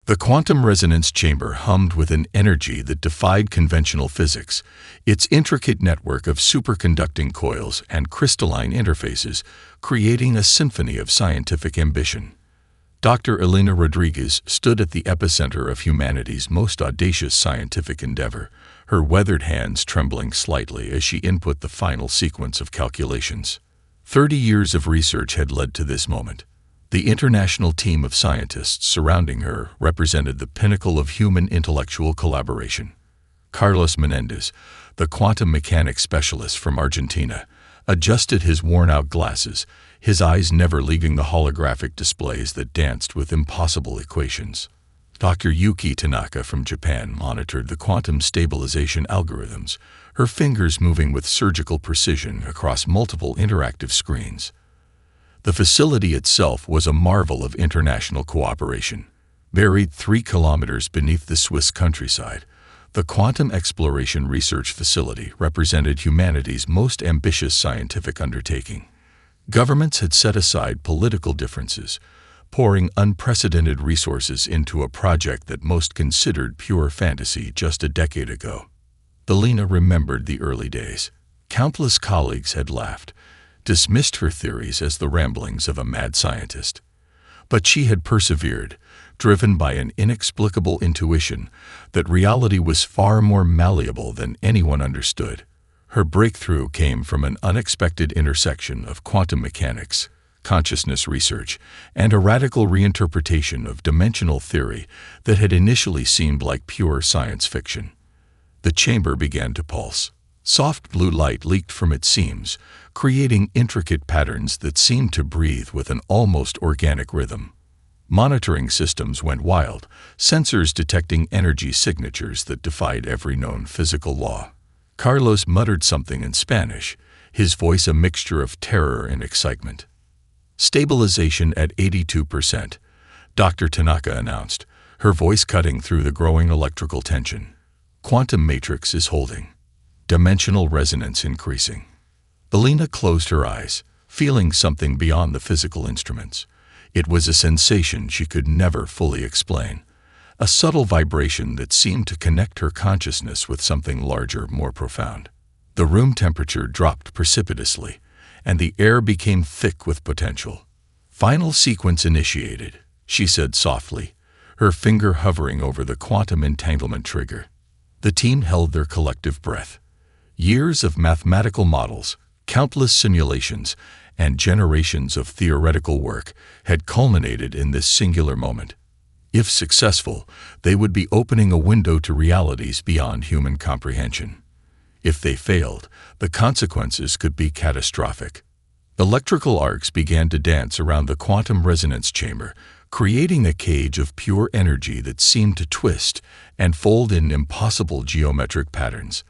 The quantum resonance chamber hummed with an energy that defied conventional physics, its intricate network of superconducting coils and crystalline interfaces creating a symphony of scientific ambition. Dr. Elena Rodriguez stood at the epicenter of humanity's most audacious scientific endeavor, her weathered hands trembling slightly as she input the final sequence of calculations. 30 years of research had led to this moment. The international team of scientists surrounding her represented the pinnacle of human intellectual collaboration. Carlos Menendez, the quantum mechanics specialist from Argentina, adjusted his worn-out glasses, his eyes never leaving the holographic displays that danced with impossible equations. Dr. Yuki Tanaka from Japan monitored the quantum stabilization algorithms, her fingers moving with surgical precision across multiple interactive screens. The facility itself was a marvel of international cooperation. Buried 3 kilometers beneath the Swiss countryside, the Quantum Exploration Research Facility represented humanity's most ambitious scientific undertaking. Governments had set aside political differences, pouring unprecedented resources into a project that most considered pure fantasy just a decade ago. Elena remembered the early days. Countless colleagues had laughed, dismissed her theories as the ramblings of a mad scientist. But she had persevered, driven by an inexplicable intuition that reality was far more malleable than anyone understood. Her breakthrough came from an unexpected intersection of quantum mechanics, consciousness research, and a radical reinterpretation of dimensional theory that had initially seemed like pure science fiction. The chamber began to pulse. Soft blue light leaked from its seams, creating intricate patterns that seemed to breathe with an almost organic rhythm. Monitoring systems went wild, sensors detecting energy signatures that defied every known physical law. Carlos muttered something in Spanish, his voice a mixture of terror and excitement. Stabilization at 82%, Dr. Tanaka announced, her voice cutting through the growing electrical tension. Quantum matrix is holding. Dimensional resonance increasing. Elena closed her eyes, feeling something beyond the physical instruments. It was a sensation she could never fully explain, a subtle vibration that seemed to connect her consciousness with something larger, more profound. The room temperature dropped precipitously, and the air became thick with potential. Final sequence initiated, she said softly, her finger hovering over the quantum entanglement trigger. The team held their collective breath. Years of mathematical models, countless simulations, and generations of theoretical work had culminated in this singular moment. If successful, they would be opening a window to realities beyond human comprehension. If they failed, the consequences could be catastrophic. Electrical arcs began to dance around the quantum resonance chamber, creating a cage of pure energy that seemed to twist and fold in impossible geometric patterns.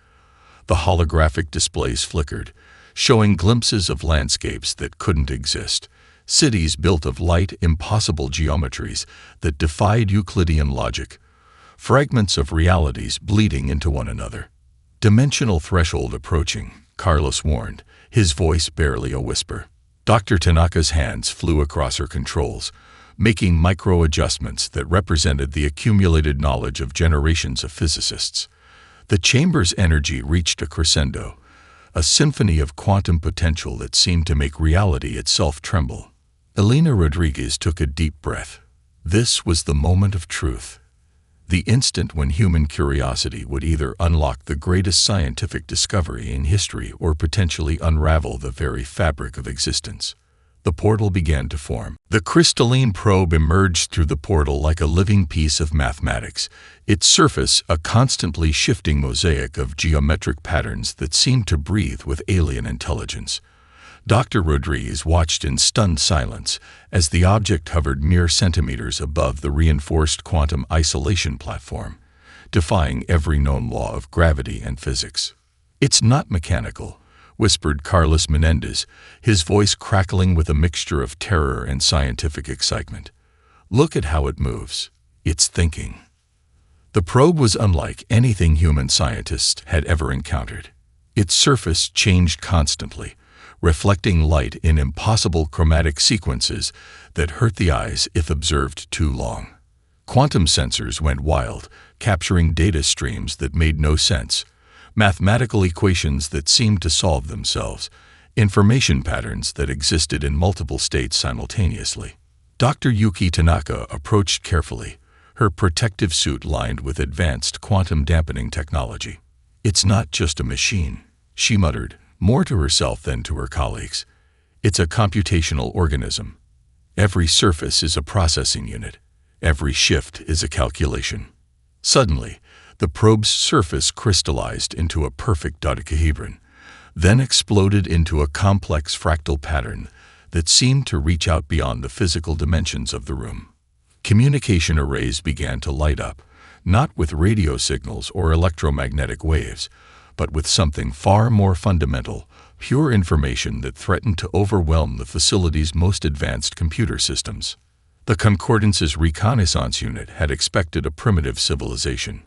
The holographic displays flickered, showing glimpses of landscapes that couldn't exist, cities built of light, impossible geometries that defied Euclidean logic, fragments of realities bleeding into one another. Dimensional threshold approaching, Carlos warned, his voice barely a whisper. Dr. Tanaka's hands flew across her controls, making micro-adjustments that represented the accumulated knowledge of generations of physicists. The chamber's energy reached a crescendo, a symphony of quantum potential that seemed to make reality itself tremble. Elena Rodriguez took a deep breath. This was the moment of truth. The instant when human curiosity would either unlock the greatest scientific discovery in history or potentially unravel the very fabric of existence. The portal began to form. The crystalline probe emerged through the portal like a living piece of mathematics, its surface a constantly shifting mosaic of geometric patterns that seemed to breathe with alien intelligence. Dr. Rodriguez watched in stunned silence as the object hovered mere centimeters above the reinforced quantum isolation platform, defying every known law of gravity and physics. "It's not mechanical," whispered Carlos Menendez, his voice crackling with a mixture of terror and scientific excitement. "Look at how it moves. It's thinking." The probe was unlike anything human scientists had ever encountered. Its surface changed constantly, reflecting light in impossible chromatic sequences that hurt the eyes if observed too long. Quantum sensors went wild, capturing data streams that made no sense, mathematical equations that seemed to solve themselves, information patterns that existed in multiple states simultaneously. Dr. Yuki Tanaka approached carefully, her protective suit lined with advanced quantum dampening technology. "It's not just a machine," she muttered, more to herself than to her colleagues. "It's a computational organism. Every surface is a processing unit. Every shift is a calculation." Suddenly, the probe's surface crystallized into a perfect dodecahedron, then exploded into a complex fractal pattern that seemed to reach out beyond the physical dimensions of the room. Communication arrays began to light up, not with radio signals or electromagnetic waves, but with something far more fundamental, pure information that threatened to overwhelm the facility's most advanced computer systems. The Concordance's reconnaissance unit had expected a primitive civilization.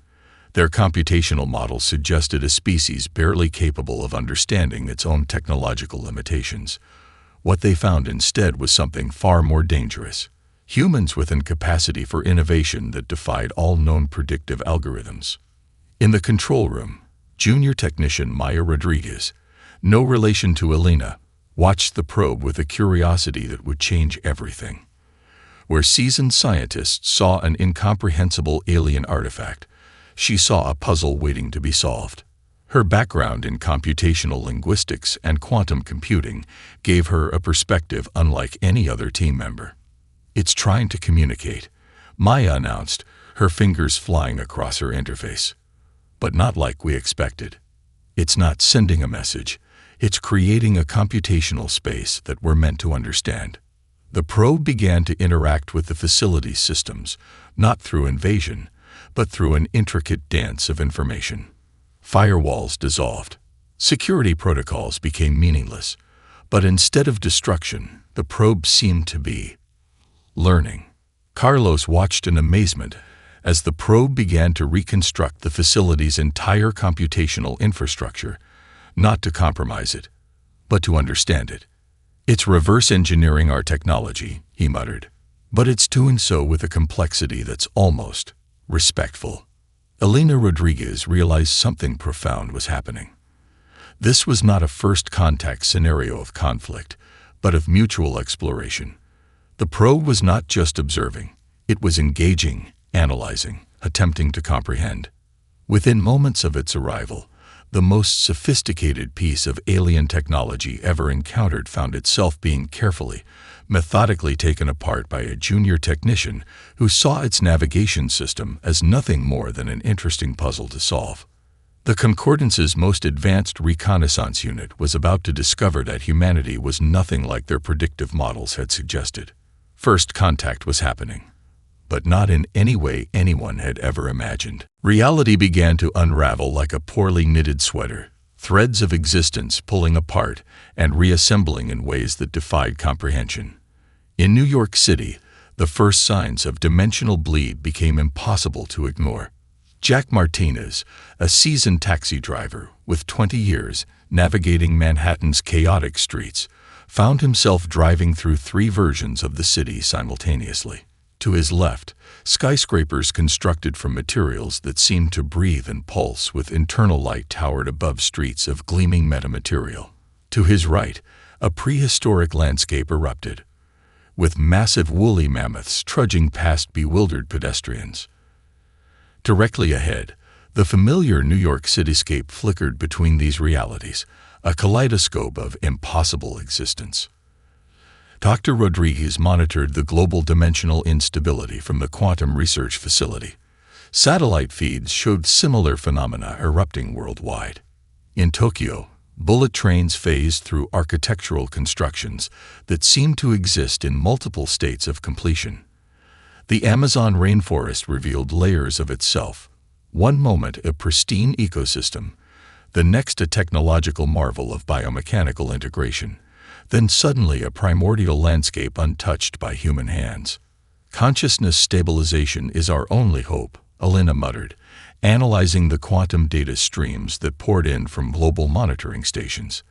Their computational models suggested a species barely capable of understanding its own technological limitations. What they found instead was something far more dangerous. Humans with a capacity for innovation that defied all known predictive algorithms. In the control room, junior technician Maya Rodriguez, no relation to Elena, watched the probe with a curiosity that would change everything. Where seasoned scientists saw an incomprehensible alien artifact, she saw a puzzle waiting to be solved. Her background in computational linguistics and quantum computing gave her a perspective unlike any other team member. "It's trying to communicate," Maya announced, her fingers flying across her interface. "But not like we expected. It's not sending a message. It's creating a computational space that we're meant to understand." The probe began to interact with the facility's systems, not through invasion, but through an intricate dance of information. Firewalls dissolved. Security protocols became meaningless. But instead of destruction, the probe seemed to be learning. Carlos watched in amazement as the probe began to reconstruct the facility's entire computational infrastructure, not to compromise it, but to understand it. "It's reverse engineering our technology," he muttered, "but it's doing so with a complexity that's almost respectful." Elena Rodriguez realized something profound was happening. This was not a first contact scenario of conflict, but of mutual exploration. The probe was not just observing, it was engaging, analyzing, attempting to comprehend. Within moments of its arrival, the most sophisticated piece of alien technology ever encountered found itself being carefully, methodically taken apart by a junior technician who saw its navigation system as nothing more than an interesting puzzle to solve. The Concordance's most advanced reconnaissance unit was about to discover that humanity was nothing like their predictive models had suggested. First contact was happening, but not in any way anyone had ever imagined. Reality began to unravel like a poorly knitted sweater, threads of existence pulling apart and reassembling in ways that defied comprehension. In New York City, the first signs of dimensional bleed became impossible to ignore. Jack Martinez, a seasoned taxi driver with 20 years navigating Manhattan's chaotic streets, found himself driving through 3 versions of the city simultaneously. To his left, skyscrapers constructed from materials that seemed to breathe and pulse with internal light towered above streets of gleaming metamaterial. To his right, a prehistoric landscape erupted, with massive woolly mammoths trudging past bewildered pedestrians. Directly ahead, the familiar New York cityscape flickered between these realities, a kaleidoscope of impossible existence. Dr. Rodriguez monitored the global dimensional instability from the Quantum Research Facility. Satellite feeds showed similar phenomena erupting worldwide. In Tokyo, bullet trains phased through architectural constructions that seemed to exist in multiple states of completion. The Amazon rainforest revealed layers of itself, one moment a pristine ecosystem, the next a technological marvel of biomechanical integration, then suddenly a primordial landscape untouched by human hands. "Consciousness stabilization is our only hope," Elena muttered, analyzing the quantum data streams that poured in from global monitoring stations.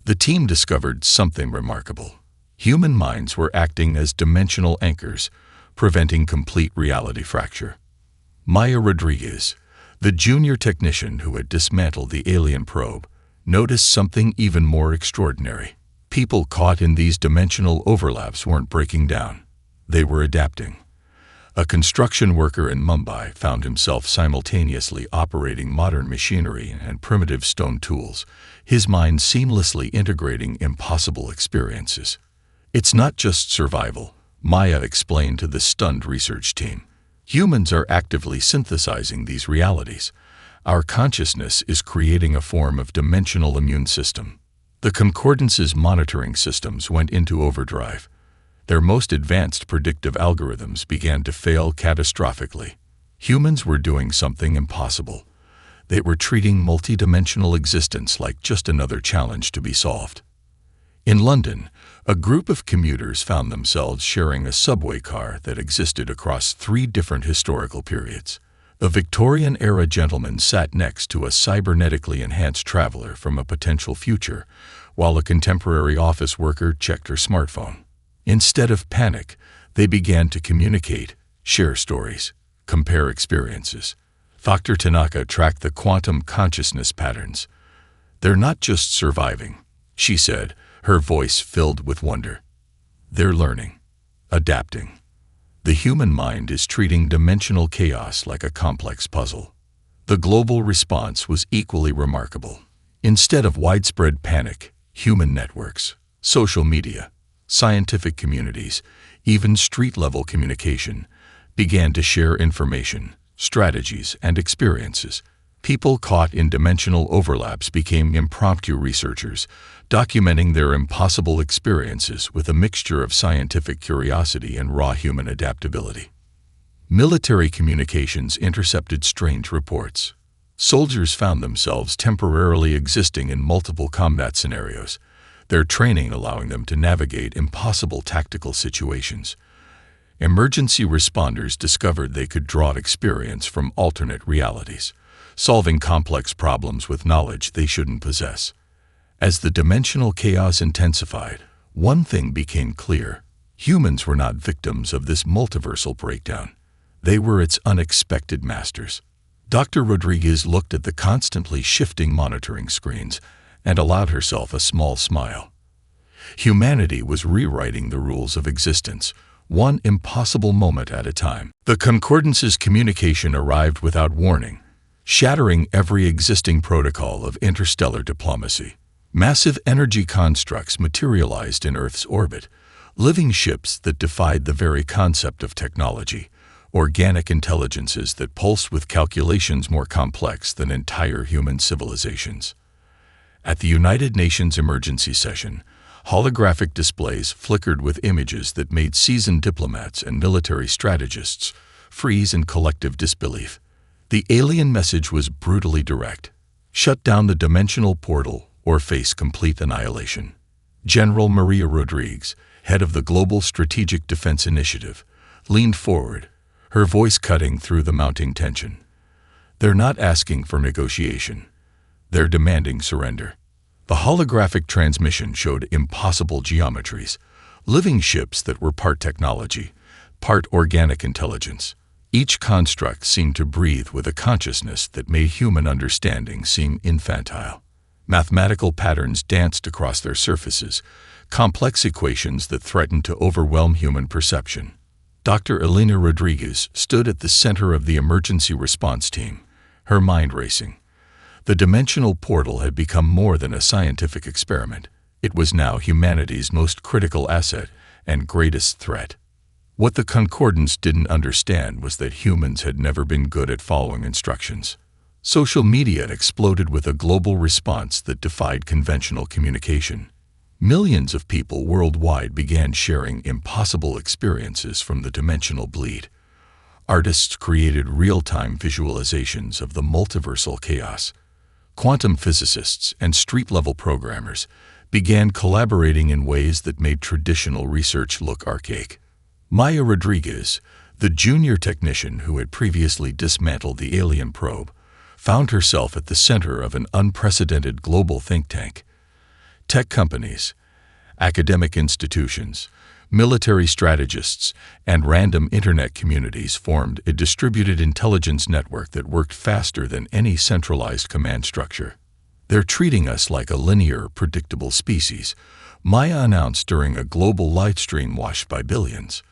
The team discovered something remarkable. Human minds were acting as dimensional anchors, preventing complete reality fracture. Maya Rodriguez, the junior technician who had dismantled the alien probe, noticed something even more extraordinary. People caught in these dimensional overlaps weren't breaking down. They were adapting. A construction worker in Mumbai found himself simultaneously operating modern machinery and primitive stone tools, his mind seamlessly integrating impossible experiences. It's not just survival, Maya explained to the stunned research team. Humans are actively synthesizing these realities. Our consciousness is creating a form of dimensional immune system. The Concordance's monitoring systems went into overdrive. Their most advanced predictive algorithms began to fail catastrophically. Humans were doing something impossible. They were treating multidimensional existence like just another challenge to be solved. In London, a group of commuters found themselves sharing a subway car that existed across 3 different historical periods. A Victorian-era gentleman sat next to a cybernetically enhanced traveler from a potential future, while a contemporary office worker checked her smartphone. Instead of panic, they began to communicate, share stories, compare experiences. Dr. Tanaka tracked the quantum consciousness patterns. "They're not just surviving," she said, her voice filled with wonder. "They're learning, adapting." The human mind is treating dimensional chaos like a complex puzzle. The global response was equally remarkable. Instead of widespread panic, human networks, social media, scientific communities, even street-level communication, began to share information, strategies, and experiences. People caught in dimensional overlaps became impromptu researchers, documenting their impossible experiences with a mixture of scientific curiosity and raw human adaptability. Military communications intercepted strange reports. Soldiers found themselves temporarily existing in multiple combat scenarios, their training allowing them to navigate impossible tactical situations. Emergency responders discovered they could draw experience from alternate realities, solving complex problems with knowledge they shouldn't possess. As the dimensional chaos intensified, one thing became clear. Humans were not victims of this multiversal breakdown. They were its unexpected masters. Dr. Rodriguez looked at the constantly shifting monitoring screens and allowed herself a small smile. Humanity was rewriting the rules of existence, one impossible moment at a time. The Concordance's communication arrived without warning, shattering every existing protocol of interstellar diplomacy. Massive energy constructs materialized in Earth's orbit, living ships that defied the very concept of technology, organic intelligences that pulsed with calculations more complex than entire human civilizations. At the United Nations emergency session, holographic displays flickered with images that made seasoned diplomats and military strategists freeze in collective disbelief. The alien message was brutally direct: shut down the dimensional portal or face complete annihilation. General Maria Rodriguez, head of the Global Strategic Defense Initiative, leaned forward, her voice cutting through the mounting tension. "They're not asking for negotiation. They're demanding surrender." The holographic transmission showed impossible geometries, living ships that were part technology, part organic intelligence. Each construct seemed to breathe with a consciousness that made human understanding seem infantile. Mathematical patterns danced across their surfaces, complex equations that threatened to overwhelm human perception. Dr. Elena Rodriguez stood at the center of the emergency response team, her mind racing. The dimensional portal had become more than a scientific experiment. It was now humanity's most critical asset and greatest threat. What the Concordance didn't understand was that humans had never been good at following instructions. Social media exploded with a global response that defied conventional communication. Millions of people worldwide began sharing impossible experiences from the dimensional bleed. Artists created real-time visualizations of the multiversal chaos. Quantum physicists and street-level programmers began collaborating in ways that made traditional research look archaic. Maya Rodriguez, the junior technician who had previously dismantled the alien probe, found herself at the center of an unprecedented global think tank. Tech companies, academic institutions, Military strategists and random internet communities formed a distributed intelligence network that worked faster than any centralized command structure. "They're treating us like a linear, predictable species," Maya announced during a global livestream watched by billions.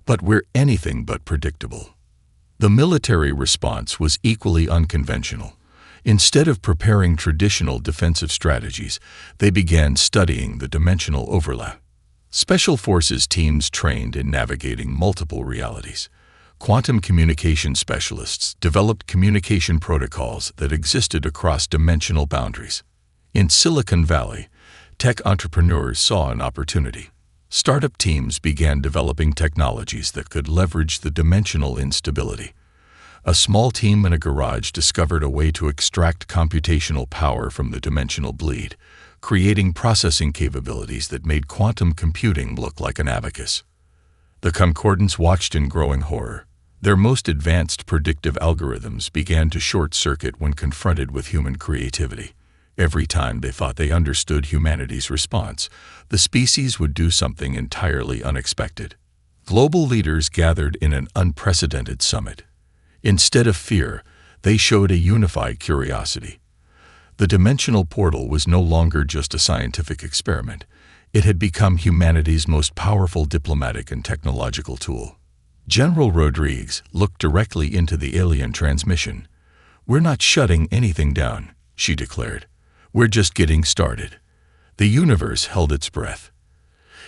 "But we're anything but predictable." The military response was equally unconventional. Instead of preparing traditional defensive strategies, they began studying the dimensional overlap. Special Forces teams trained in navigating multiple realities. Quantum communication specialists developed communication protocols that existed across dimensional boundaries. In Silicon Valley, tech entrepreneurs saw an opportunity. Startup teams began developing technologies that could leverage the dimensional instability. A small team in a garage discovered a way to extract computational power from the dimensional bleed, creating processing capabilities that made quantum computing look like an abacus. The concordants watched in growing horror. Their most advanced predictive algorithms began to short-circuit when confronted with human creativity. Every time they thought they understood humanity's response, the species would do something entirely unexpected. Global leaders gathered in an unprecedented summit. Instead of fear, they showed a unified curiosity. The dimensional portal was no longer just a scientific experiment. It had become humanity's most powerful diplomatic and technological tool. General Rodriguez looked directly into the alien transmission. "We're not shutting anything down," she declared. "We're just getting started." The universe held its breath.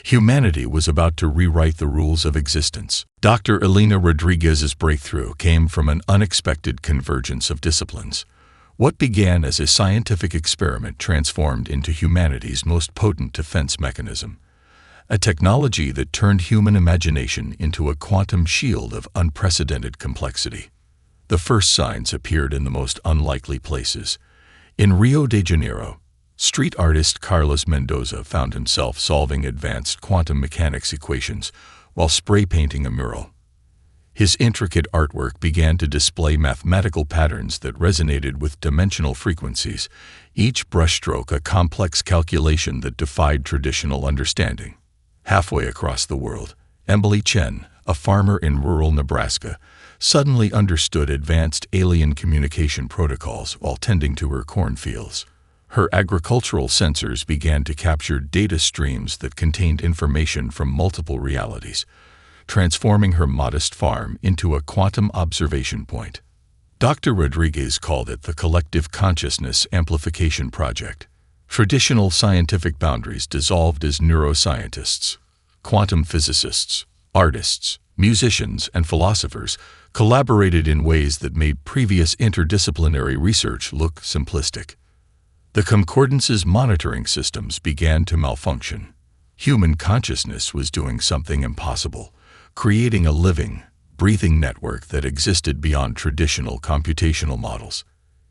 Humanity was about to rewrite the rules of existence. Dr. Elena Rodriguez's breakthrough came from an unexpected convergence of disciplines. What began as a scientific experiment transformed into humanity's most potent defense mechanism. A technology that turned human imagination into a quantum shield of unprecedented complexity. The first signs appeared in the most unlikely places. In Rio de Janeiro, street artist Carlos Mendoza found himself solving advanced quantum mechanics equations while spray painting a mural. His intricate artwork began to display mathematical patterns that resonated with dimensional frequencies, each brushstroke a complex calculation that defied traditional understanding. Halfway across the world, Emily Chen, a farmer in rural Nebraska, suddenly understood advanced alien communication protocols while tending to her cornfields. Her agricultural sensors began to capture data streams that contained information from multiple realities, transforming her modest farm into a quantum observation point. Dr. Rodriguez called it the Collective Consciousness Amplification Project. Traditional scientific boundaries dissolved as neuroscientists, quantum physicists, artists, musicians, and philosophers collaborated in ways that made previous interdisciplinary research look simplistic. The concordance's monitoring systems began to malfunction. Human consciousness was doing something impossible, creating a living, breathing network that existed beyond traditional computational models.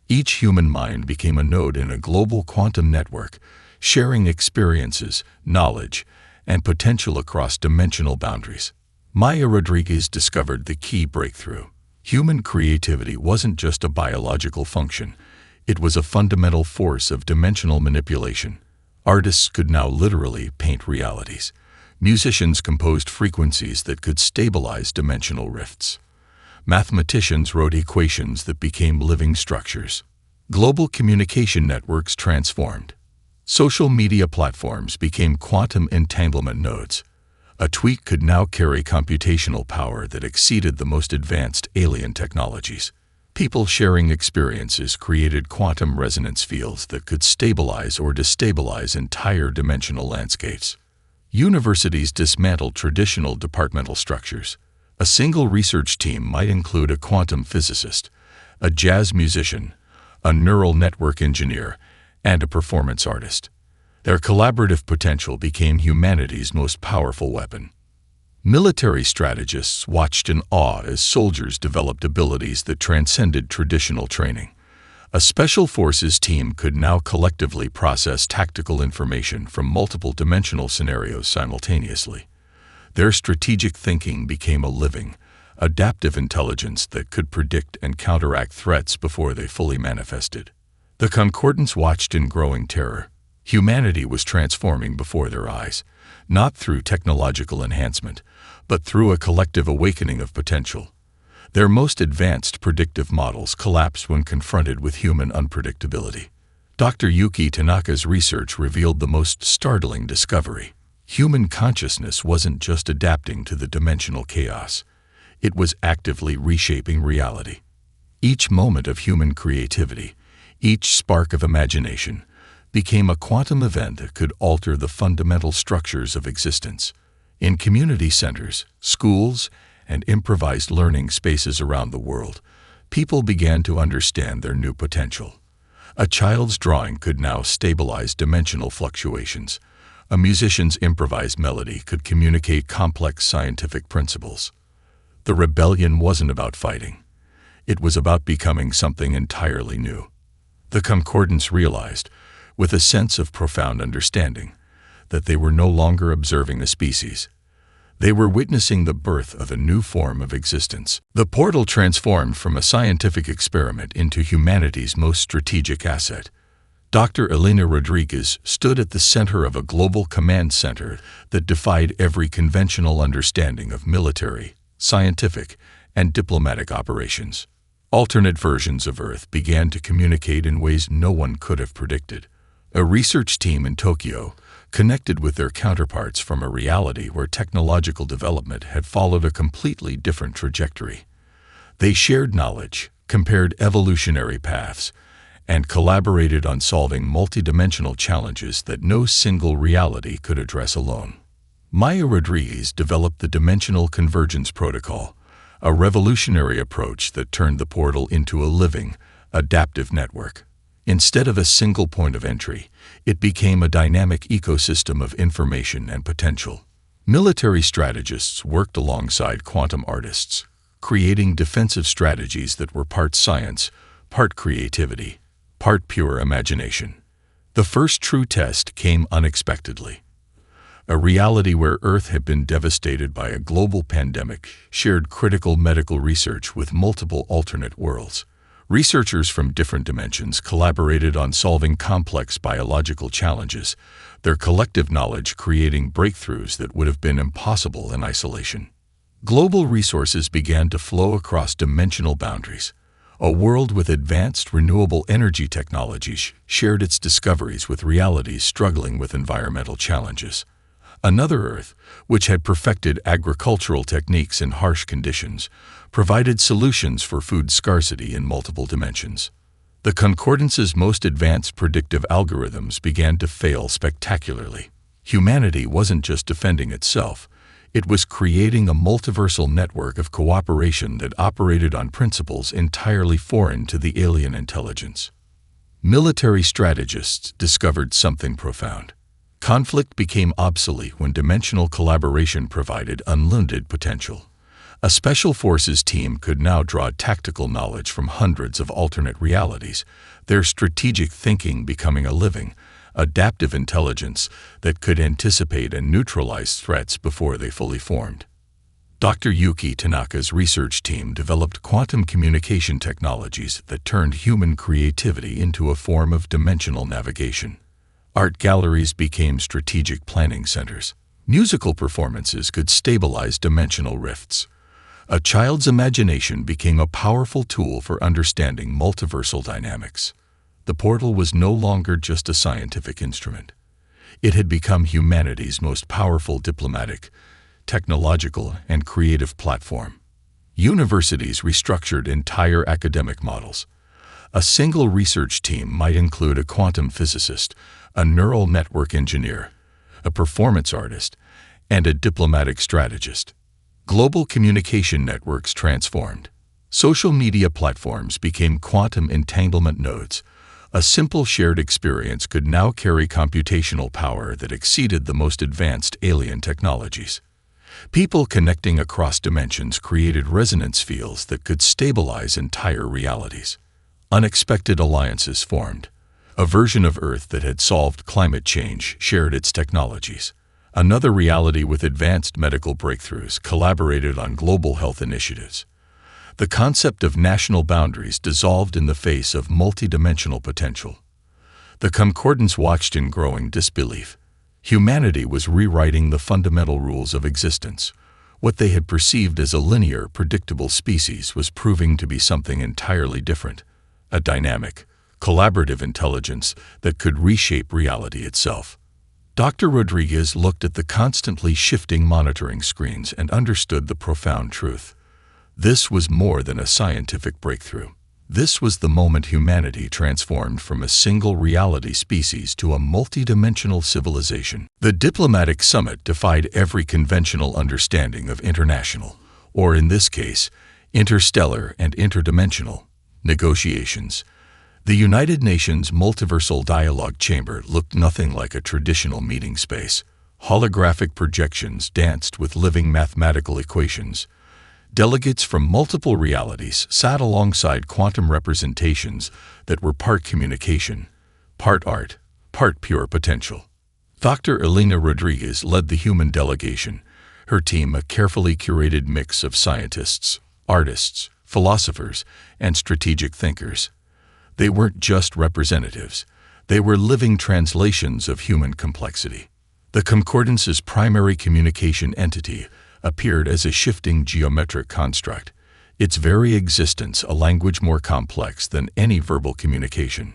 Each human mind became a node in a global quantum network, sharing experiences, knowledge, and potential across dimensional boundaries. Maya Rodriguez discovered the key breakthrough. Human creativity wasn't just a biological function. It was a fundamental force of dimensional manipulation. Artists could now literally paint realities. Musicians composed frequencies that could stabilize dimensional rifts. Mathematicians wrote equations that became living structures. Global communication networks transformed. Social media platforms became quantum entanglement nodes. A tweet could now carry computational power that exceeded the most advanced alien technologies. People sharing experiences created quantum resonance fields that could stabilize or destabilize entire dimensional landscapes. Universities dismantled traditional departmental structures. A single research team might include a quantum physicist, a jazz musician, a neural network engineer, and a performance artist. Their collaborative potential became humanity's most powerful weapon. Military strategists watched in awe as soldiers developed abilities that transcended traditional training. A Special Forces team could now collectively process tactical information from multiple dimensional scenarios simultaneously. Their strategic thinking became a living, adaptive intelligence that could predict and counteract threats before they fully manifested. The concordants watched in growing terror. Humanity was transforming before their eyes. not through technological enhancement, but through a collective awakening of potential. Their most advanced predictive models collapsed when confronted with human unpredictability. Dr. Yuki Tanaka's research revealed the most startling discovery. Human consciousness wasn't just adapting to the dimensional chaos. It was actively reshaping reality. Each moment of human creativity, each spark of imagination, became a quantum event that could alter the fundamental structures of existence. In community centers, schools, and improvised learning spaces around the world, people began to understand their new potential. A child's drawing could now stabilize dimensional fluctuations. A musician's improvised melody could communicate complex scientific principles. The rebellion wasn't about fighting. It was about becoming something entirely new. The concordants realized, with a sense of profound understanding, that they were no longer observing a species. They were witnessing the birth of a new form of existence. The portal transformed from a scientific experiment into humanity's most strategic asset. Dr. Elena Rodriguez stood at the center of a global command center that defied every conventional understanding of military, scientific, and diplomatic operations. Alternate versions of Earth began to communicate in ways no one could have predicted. A research team in Tokyo connected with their counterparts from a reality where technological development had followed a completely different trajectory. They shared knowledge, compared evolutionary paths, and collaborated on solving multidimensional challenges that no single reality could address alone. Maya Rodriguez developed the Dimensional Convergence Protocol, a revolutionary approach that turned the portal into a living, adaptive network. Instead of a single point of entry, it became a dynamic ecosystem of information and potential. Military strategists worked alongside quantum artists, creating defensive strategies that were part science, part creativity, part pure imagination. The first true test came unexpectedly. A reality where Earth had been devastated by a global pandemic shared critical medical research with multiple alternate worlds. Researchers from different dimensions collaborated on solving complex biological challenges, their collective knowledge creating breakthroughs that would have been impossible in isolation. Global resources began to flow across dimensional boundaries. A world with advanced renewable energy technologies shared its discoveries with realities struggling with environmental challenges. Another Earth, which had perfected agricultural techniques in harsh conditions, provided solutions for food scarcity in multiple dimensions. The Concordance's most advanced predictive algorithms began to fail spectacularly. Humanity wasn't just defending itself, it was creating a multiversal network of cooperation that operated on principles entirely foreign to the alien intelligence. Military strategists discovered something profound. Conflict became obsolete when dimensional collaboration provided unlimited potential. A special forces team could now draw tactical knowledge from hundreds of alternate realities, their strategic thinking becoming a living, adaptive intelligence that could anticipate and neutralize threats before they fully formed. Dr. Yuki Tanaka's research team developed quantum communication technologies that turned human creativity into a form of dimensional navigation. Art galleries became strategic planning centers. Musical performances could stabilize dimensional rifts. A child's imagination became a powerful tool for understanding multiversal dynamics. The portal was no longer just a scientific instrument. It had become humanity's most powerful diplomatic, technological, and creative platform. Universities restructured entire academic models. A single research team might include a quantum physicist, a neural network engineer, a performance artist, and a diplomatic strategist. Global communication networks transformed. Social media platforms became quantum entanglement nodes. A simple shared experience could now carry computational power that exceeded the most advanced alien technologies. People connecting across dimensions created resonance fields that could stabilize entire realities. Unexpected alliances formed. A version of Earth that had solved climate change shared its technologies. Another reality with advanced medical breakthroughs collaborated on global health initiatives. The concept of national boundaries dissolved in the face of multidimensional potential. The Concordance watched in growing disbelief. Humanity was rewriting the fundamental rules of existence. What they had perceived as a linear, predictable species was proving to be something entirely different, a dynamic, collaborative intelligence that could reshape reality itself. Dr. Rodriguez looked at the constantly shifting monitoring screens and understood the profound truth. This was more than a scientific breakthrough. This was the moment humanity transformed from a single reality species to a multidimensional civilization. The diplomatic summit defied every conventional understanding of international, or in this case, interstellar and interdimensional, negotiations. The United Nations Multiversal Dialogue Chamber looked nothing like a traditional meeting space. Holographic projections danced with living mathematical equations. Delegates from multiple realities sat alongside quantum representations that were part communication, part art, part pure potential. Dr. Elena Rodriguez led the human delegation, her team a carefully curated mix of scientists, artists, philosophers, and strategic thinkers. They weren't just representatives. They were living translations of human complexity. The Concordance's primary communication entity appeared as a shifting geometric construct, its very existence a language more complex than any verbal communication.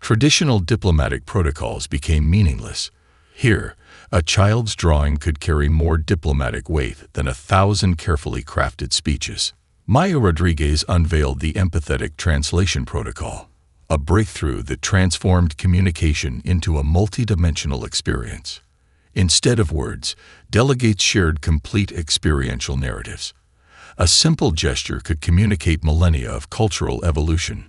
Traditional diplomatic protocols became meaningless. Here, a child's drawing could carry more diplomatic weight than 1,000 carefully crafted speeches. Maya Rodriguez unveiled the empathetic translation protocol, a breakthrough that transformed communication into a multidimensional experience. Instead of words, delegates shared complete experiential narratives. A simple gesture could communicate millennia of cultural evolution.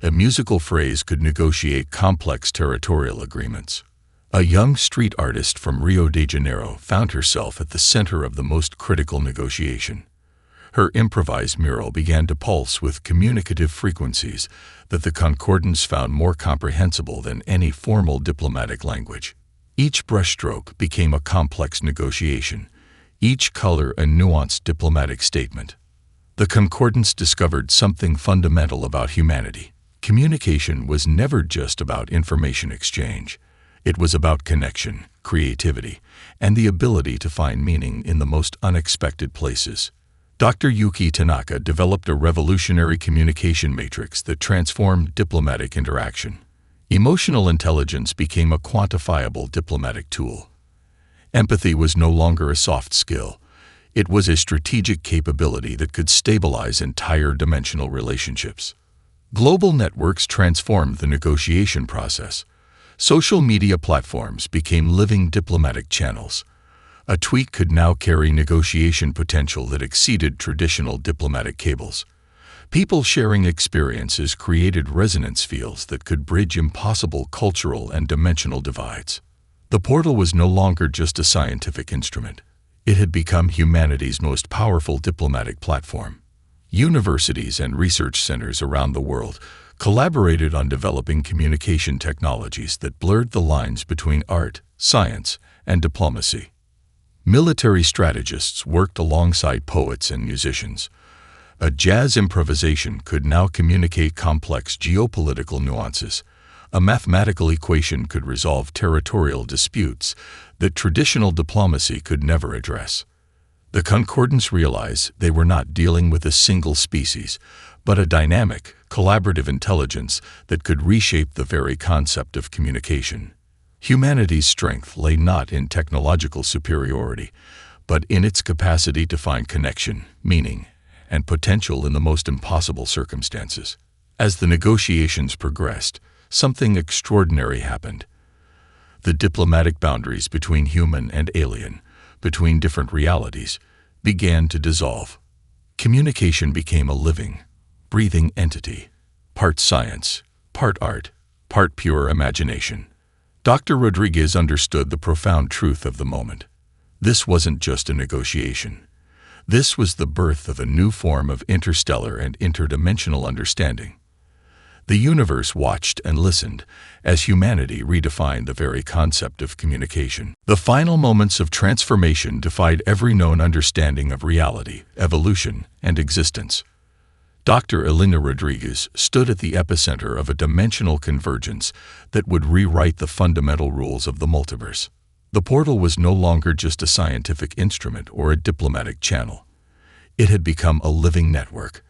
A musical phrase could negotiate complex territorial agreements. A young street artist from Rio de Janeiro found herself at the center of the most critical negotiation. Her improvised mural began to pulse with communicative frequencies that the Concordance found more comprehensible than any formal diplomatic language. Each brushstroke became a complex negotiation, each color a nuanced diplomatic statement. The Concordance discovered something fundamental about humanity. Communication was never just about information exchange. It was about connection, creativity, and the ability to find meaning in the most unexpected places. Dr. Yuki Tanaka developed a revolutionary communication matrix that transformed diplomatic interaction. Emotional intelligence became a quantifiable diplomatic tool. Empathy was no longer a soft skill. It was a strategic capability that could stabilize entire dimensional relationships. Global networks transformed the negotiation process. Social media platforms became living diplomatic channels. A tweet could now carry negotiation potential that exceeded traditional diplomatic cables. People sharing experiences created resonance fields that could bridge impossible cultural and dimensional divides. The portal was no longer just a scientific instrument. It had become humanity's most powerful diplomatic platform. Universities and research centers around the world collaborated on developing communication technologies that blurred the lines between art, science, and diplomacy. Military strategists worked alongside poets and musicians. A jazz improvisation could now communicate complex geopolitical nuances. A mathematical equation could resolve territorial disputes that traditional diplomacy could never address. The Concordance realized they were not dealing with a single species, but a dynamic, collaborative intelligence that could reshape the very concept of communication. Humanity's strength lay not in technological superiority, but in its capacity to find connection, meaning, and potential in the most impossible circumstances. As the negotiations progressed, something extraordinary happened. The diplomatic boundaries between human and alien, between different realities, began to dissolve. Communication became a living, breathing entity, part science, part art, part pure imagination. Dr. Rodriguez understood the profound truth of the moment. This wasn't just a negotiation. This was the birth of a new form of interstellar and interdimensional understanding. The universe watched and listened as humanity redefined the very concept of communication. The final moments of transformation defied every known understanding of reality, evolution, and existence. Dr. Elena Rodriguez stood at the epicenter of a dimensional convergence that would rewrite the fundamental rules of the multiverse. The portal was no longer just a scientific instrument or a diplomatic channel. It had become a living network,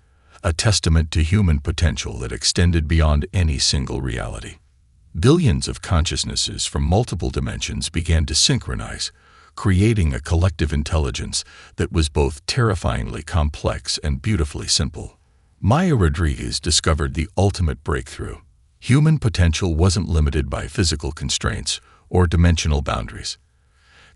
a testament to human potential that extended beyond any single reality. Billions of consciousnesses from multiple dimensions began to synchronize, creating a collective intelligence that was both terrifyingly complex and beautifully simple. Maya Rodriguez discovered the ultimate breakthrough. Human potential wasn't limited by physical constraints or dimensional boundaries.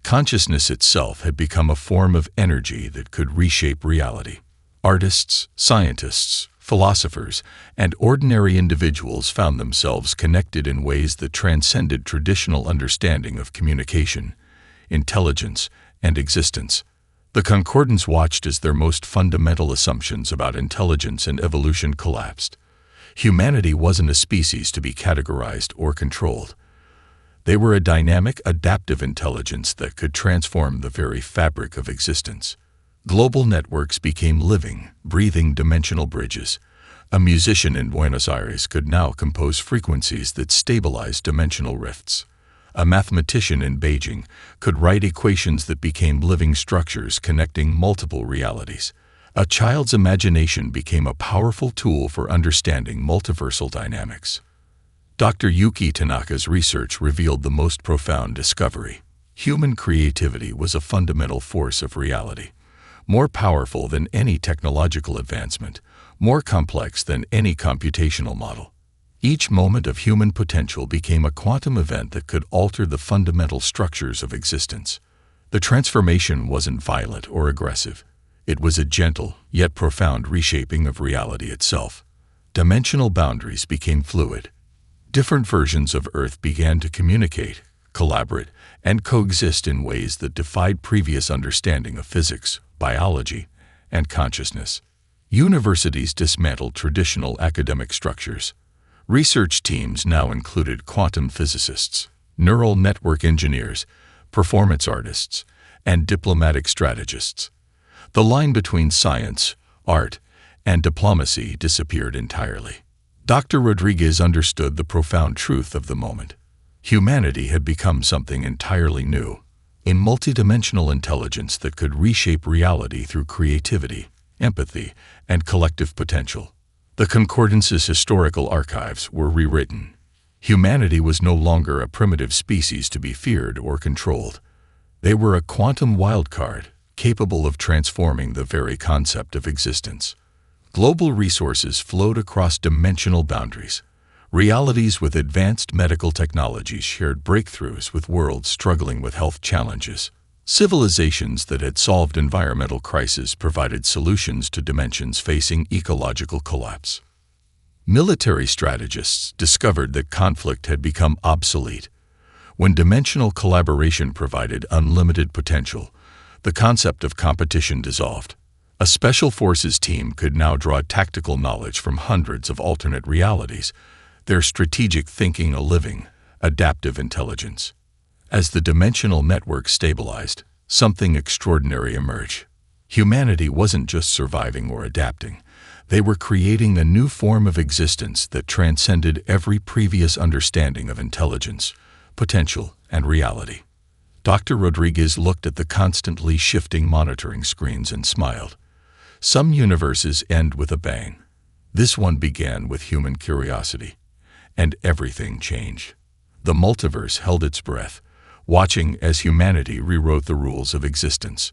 Consciousness itself had become a form of energy that could reshape reality. Artists, scientists, philosophers, and ordinary individuals found themselves connected in ways that transcended traditional understanding of communication, intelligence, and existence. The concordants watched as their most fundamental assumptions about intelligence and evolution collapsed. Humanity wasn't a species to be categorized or controlled. They were a dynamic, adaptive intelligence that could transform the very fabric of existence. Global networks became living, breathing dimensional bridges. A musician in Buenos Aires could now compose frequencies that stabilized dimensional rifts. A mathematician in Beijing could write equations that became living structures connecting multiple realities. A child's imagination became a powerful tool for understanding multiversal dynamics. Dr. Yuki Tanaka's research revealed the most profound discovery. Human creativity was a fundamental force of reality, more powerful than any technological advancement, more complex than any computational model. Each moment of human potential became a quantum event that could alter the fundamental structures of existence. The transformation wasn't violent or aggressive. It was a gentle, yet profound reshaping of reality itself. Dimensional boundaries became fluid. Different versions of Earth began to communicate, collaborate, and coexist in ways that defied previous understanding of physics, biology, and consciousness. Universities dismantled traditional academic structures. Research teams now included quantum physicists, neural network engineers, performance artists, and diplomatic strategists. The line between science, art, and diplomacy disappeared entirely. Dr. Rodriguez understood the profound truth of the moment. Humanity had become something entirely new, a multidimensional intelligence that could reshape reality through creativity, empathy, and collective potential. The Concordance's historical archives were rewritten. Humanity was no longer a primitive species to be feared or controlled. They were a quantum wildcard, capable of transforming the very concept of existence. Global resources flowed across dimensional boundaries. Realities with advanced medical technologies shared breakthroughs with worlds struggling with health challenges. Civilizations that had solved environmental crises provided solutions to dimensions facing ecological collapse. Military strategists discovered that conflict had become obsolete. When dimensional collaboration provided unlimited potential, the concept of competition dissolved. A special forces team could now draw tactical knowledge from hundreds of alternate realities, their strategic thinking a living, adaptive intelligence. As the dimensional network stabilized, something extraordinary emerged. Humanity wasn't just surviving or adapting. They were creating a new form of existence that transcended every previous understanding of intelligence, potential, and reality. Dr. Rodriguez looked at the constantly shifting monitoring screens and smiled. Some universes end with a bang. This one began with human curiosity, and everything changed. The multiverse held its breath, watching as humanity rewrote the rules of existence.